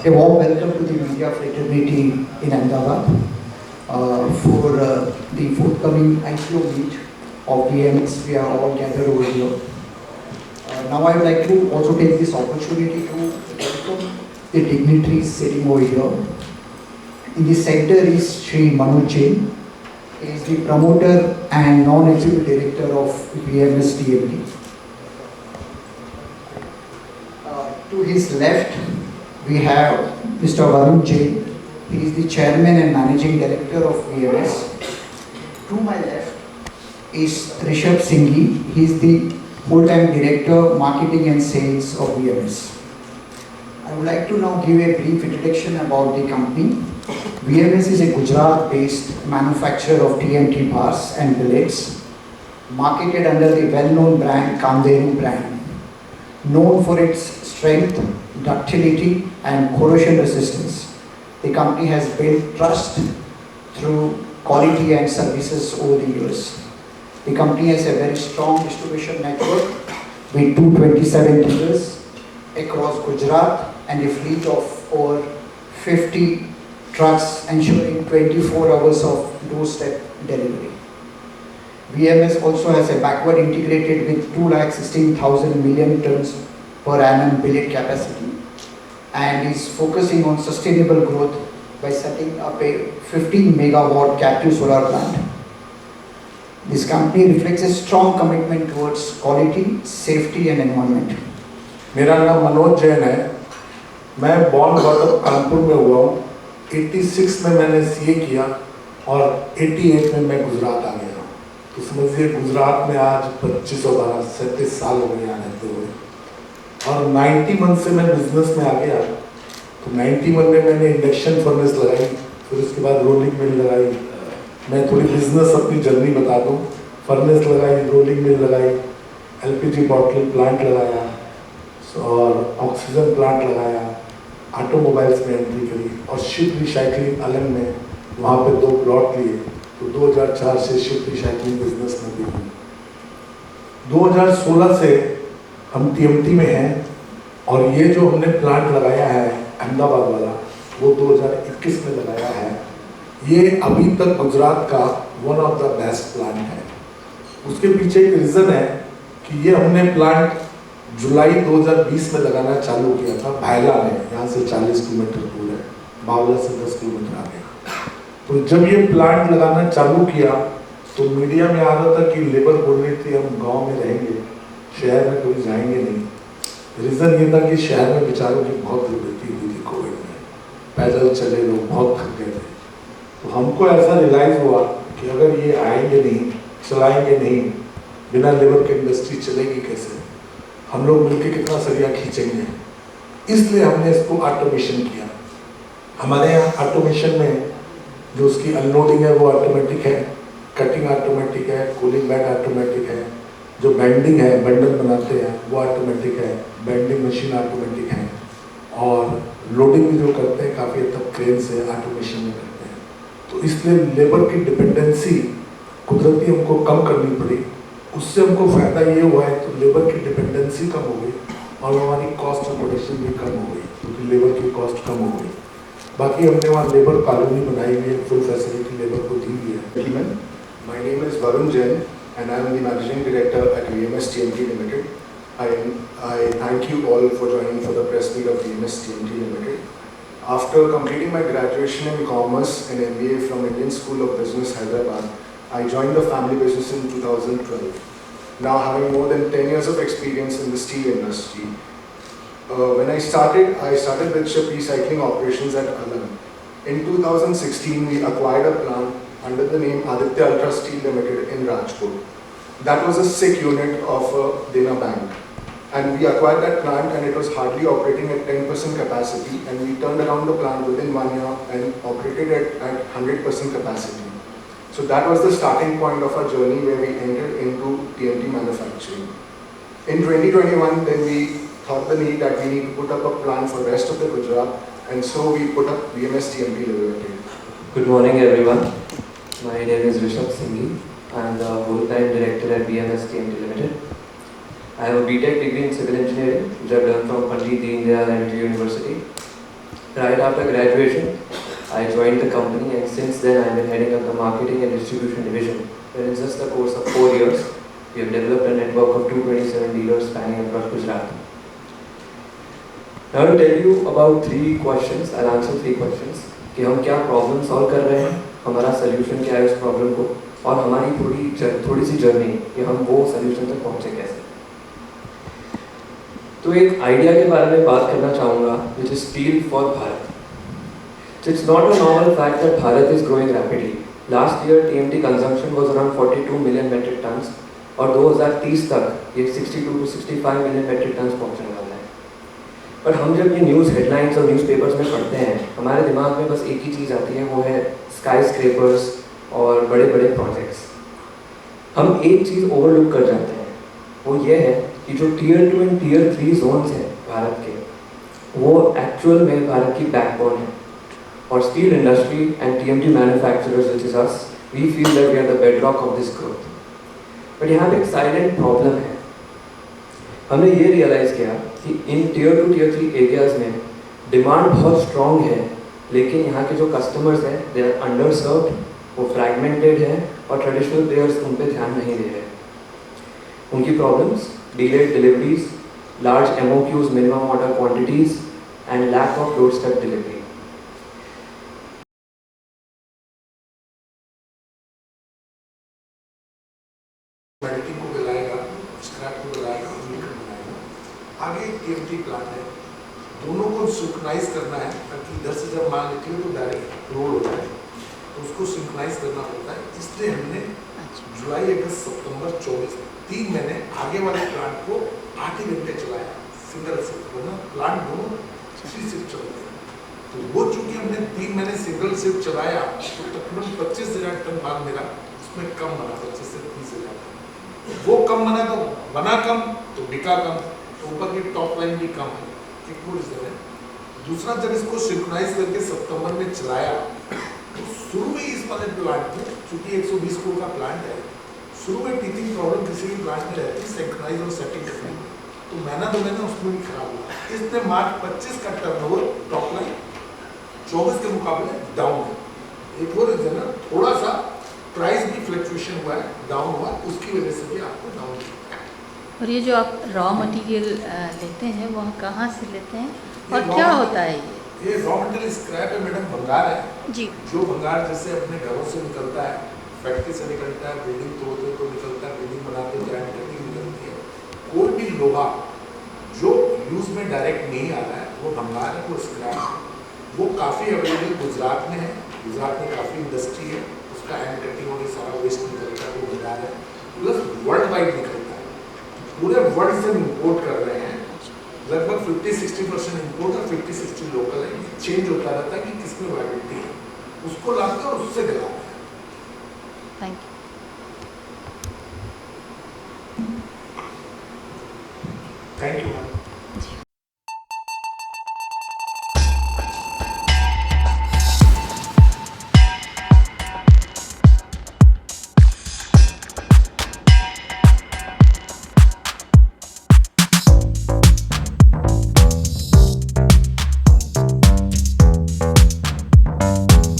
A warm welcome to the media fraternity in Ahmedabad for the forthcoming IPO meet of VMS. We are all gathered over here. Now I would like to also take this opportunity to welcome the dignitaries sitting over here. In the center is Shri Manoj Jain. He is the promoter and non-executive director of VMS TMT. To his left, we have Mr. Varun Jain. He is the chairman and managing director of VMS. To my left is Rishabh Singhi. He is the full-time director, marketing and sales of VMS. I would like to now give a brief introduction about the company. VMS is a Gujarat-based manufacturer of TMT bars and billets, marketed under the well-known brand Kamdenu brand, known for its strength, ductility and corrosion resistance. The company has built trust through quality and services over the years. The company has a very strong distribution network with 227 dealers across Gujarat and a fleet of over 50 trucks ensuring 24 hours of doorstep delivery. VMS also has a backward integrated with 216,000 million tons per annum billet capacity and is focusing on sustainable growth by setting up a 15 megawatt captive solar plant. This company reflects a strong commitment towards quality, safety and environment. मेरा नाम मनोज जैन है। मैं born brought up Kanpur में हुआ हूँ। 86 में मैंने CA किया और 88 में मैं गुजरात आ गया। तो समझिए गुजरात में आज 25 और 37 साल हो गए रहते हुए। और 91 से मैं बिजनेस में आ गया। तो 91 में मैंने इंडक्शन फर्नेस लगाई, फिर उसके बाद रोलिंग मिल लगाई। मैं थोड़ी बिजनेस अपनी जर्नी बता दूँ। फर्नेस लगाई, रोलिंग मिल लगाई, एलपीजी बॉटलिंग प्लांट लगाया और ऑक्सीजन प्लांट लगाया, ऑटोमोबाइल्स में एंट्री करी और शिप रिसाइकलिंग अलग में वहाँ पे 2 प्लॉट लिए। तो 2004 से शिप रिसाइकलिंग बिजनेस में भी हूँ। 2016 से हम टीएमटी में हैं और ये जो हमने प्लांट लगाया है अहमदाबाद वाला वो 2021 में लगाया है। ये अभी तक गुजरात का one of the best plant है। उसके पीछे एक रीज़न है कि ये हमने प्लांट जुलाई 2020 में लगाना चालू किया था भायला में, यहाँ से 40 किलोमीटर दूर है, बावला से 10 किलोमीटर आगे। तो जब ये प्लांट लगाना चालू किया तो मीडिया में आ रहा था कि लेबर बोल रही थी हम गांव में रहेंगे, शहर में कोई जाएंगे नहीं। रीज़न ये था कि शहर में बेचारों की बहुत दुर्गति हुई थी कोविड में, पैदल चले लोग बहुत थक गए थे। तो हमको ऐसा रियलाइज़ हुआ कि अगर ये आएंगे नहीं, चलाएंगे नहीं, बिना लेबर के इंडस्ट्री चलेगी कैसे, हम लोग मिलकर कितना सरिया खींचेंगे। इसलिए हमने इसको ऑटोमेशन किया। हमारे यहाँ ऑटोमेशन में जो उसकी अनलोडिंग है वो ऑटोमेटिक है, कटिंग ऑटोमेटिक है, कूलिंग बैग ऑटोमेटिक है, जो बेंडिंग है बंडल बनाते हैं वो ऑटोमेटिक है, बेंडिंग मशीन ऑटोमेटिक है और लोडिंग भी जो करते हैं काफ़ी हद तक क्रेन से ऑटोमेशन में करते हैं। तो इसलिए लेबर की डिपेंडेंसी कुदरती हमको कम करनी पड़ी। उससे हमको फ़ायदा ये हुआ है तो लेबर की डिपेंडेंसी कम हो गई और हमारी कॉस्ट ऑफ प्रोडक्शन भी कम हो गई क्योंकि लेबर की कॉस्ट कम हो गई। बाकी हमने वहाँ लेबर कॉलोनी बनाई हुई है, फुल फैसिलिटी लेबर को दी हुई है। My name is Varun Jain and I am the Managing Director at VMS TMT Limited. I thank you all for joining for the press meet of VMS TMT Limited. After completing my graduation in Commerce and MBA from Indian School of Business, Hyderabad, I joined the family business in 2012. Now having more than 10 years of experience in the steel industry. When I started with ship recycling operations at Alam. In 2016, we acquired a plant under the name Aditya Ultra Steel Limited in Rajkot. That was a SICK unit of Dena Bank. And we acquired that plant and it was hardly operating at 10% capacity, and we turned around the plant within 1 year and operated at 100% capacity. So that was the starting point of our journey where we entered into TMT manufacturing. In 2021, then we thought the need that we need to put up a plan for the rest of the Gujarat, and so we put up VMS TMT Limited. Good morning everyone. My name is Rishabh Singhi. I am the full-time director at VMS TMT Limited. I have a BTech degree in civil engineering, which I have done from Pandit Deen Dayal IIT University. Right after graduation, I joined the company, and since then I've been heading up the marketing and distribution division. Where in just the course of 4 years, we have developed a network of 227 dealers spanning across Gujarat. Now I'll tell you about 3 questions. I'll answer 3 questions. कि हम क्या problem solve कर रहे हैं, हमारा solution क्या है उस प्रॉब्लम को, और हमारी थोड़ी सी जर्नी कि हम वो सोल्यूशन तक पहुँचे कैसे. तो एक आइडिया के बारे में बात करना चाहूँगा, which is steel for Bharat. So it's not a normal fact that Bharat is growing rapidly. Last year TMT consumption was around 42 million metric tons, और 2030 तक ये 62 to 65 million metric tons पहुँचने वाला है. पर हम जब ये न्यूज़ हेडलाइंस और न्यूज़पेपर्स में पढ़ते हैं, हमारे दिमाग में बस एक ही चीज़ आती है, वो है स्काई स्क्रेपर्स और बड़े बड़े प्रोजेक्ट्स. हम एक चीज़ ओवरलुक कर जाते हैं, वो ये है कि जो टियर 2 एंड टियर 3 जोन्स हैं भारत के, वो एक्चुअल में भारत की बैकबोन है. और steel industry and TMT manufacturers which is us, we feel that we are the bedrock of this growth. But यहाँ पे एक साइलेंट प्रॉब्लम है. हमने ये रियलाइज़ किया कि इन टियर 2 टियर 3 एरियाज़ में डिमांड बहुत स्ट्रॉन्ग है, लेकिन यहाँ के जो कस्टमर्स हैं दे आर अंडर सर्व्ड, वो फ्रैगमेंटेड है, और ट्रेडिशनल प्लेयर्स उन पर ध्यान नहीं दे रहे. उनकी problems delayed deliveries, large MOQs, minimum order quantities, and lack of doorstep delivery. Melting को गलाएगा, स्क्रैप को गलाएगा, निकल बनाएगा. आगे TMT प्लांट है, दोनों को सिंक्रोनाइज करना है ताकि इधर से जब माल निकले तो डायरेक्ट रोल हो जाए, तो उसको सिंक्रोनाइज करना पड़ता है. इसलिए हमने जुलाई, अगस्त, सितंबर 24 3 महीने आगे वाले प्लांट को 8 ही घंटे चलाया, सिंगल शिफ्ट, वरना प्लांट दोनों 3 शिफ्ट चलते हैं. तो वो चूंकि हमने 3 महीने सिंगल शिफ्ट चलाया, तो तकरीबन 25,000 टन माल मेरा उसमें कम बना, 25 से 30,000 टन. वो कम बना तो बना कम, तो बिका कम, तो ऊपर की टॉप लाइन भी कम है. एक वो रीजन है. दूसरा, जब इसको सिंक्रोनाइज करके सितंबर में चलाया, तो शुरू में इस वाले प्लांट में, चूंकि 120 करोड़ का प्लांट है, शुरू में टीचिंग प्रॉब्लम किसी भी प्लांट में रहती है, सिंक्रोनाइज और सेटिंग करने में, तो महीना 2 महीना उसमें भी खराब हुआ. इसने मार्च 25 का टर्नओवर टॉप लाइन 24 के मुकाबले डाउन है. एक और रीजन है, थोड़ा सा प्राइस भी फ्लक्चुएशन हुआ है, डाउन हुआ, उसकी वजह से भी आपको डाउन किया. और ये जो आप रॉ मटेरियल लेते हैं, वो कहाँ से लेते हैं और क्या होता है ये रॉ मटेरियल स्क्रैप है मैडम, भंगार है जी. जो भंगार जैसे अपने घरों से निकलता है, फैक्ट्री से निकलता है, बिल्डिंग तोड़ते तो निकलता है, बिल्डिंग बनाते तो कटिंग निकलती है. कोई भी लोहा जो यूज में डायरेक्ट नहीं आ रहा है, वो भंगार है, वो स्क्रैप है. वो काफ़ी अवेलेबल गुजरात में है. गुजरात में काफ़ी इंडस्ट्री है, उसका हैंड कटिंग और ये सारा वेस्ट निकलता है, वो भंगार है. प्लस वर्ल्ड वाइड निकलता है, पूरे वर्ल्ड से इम्पोर्ट कर रहे हैं. लगभग 50-60% इम्पोर्ट और 50-60 लोकल है. चेंज होता रहता है कि किसमें वाइबिलिटी है, उसको लाते हैं और उससे गलाते हैं. Thank you. Thank you.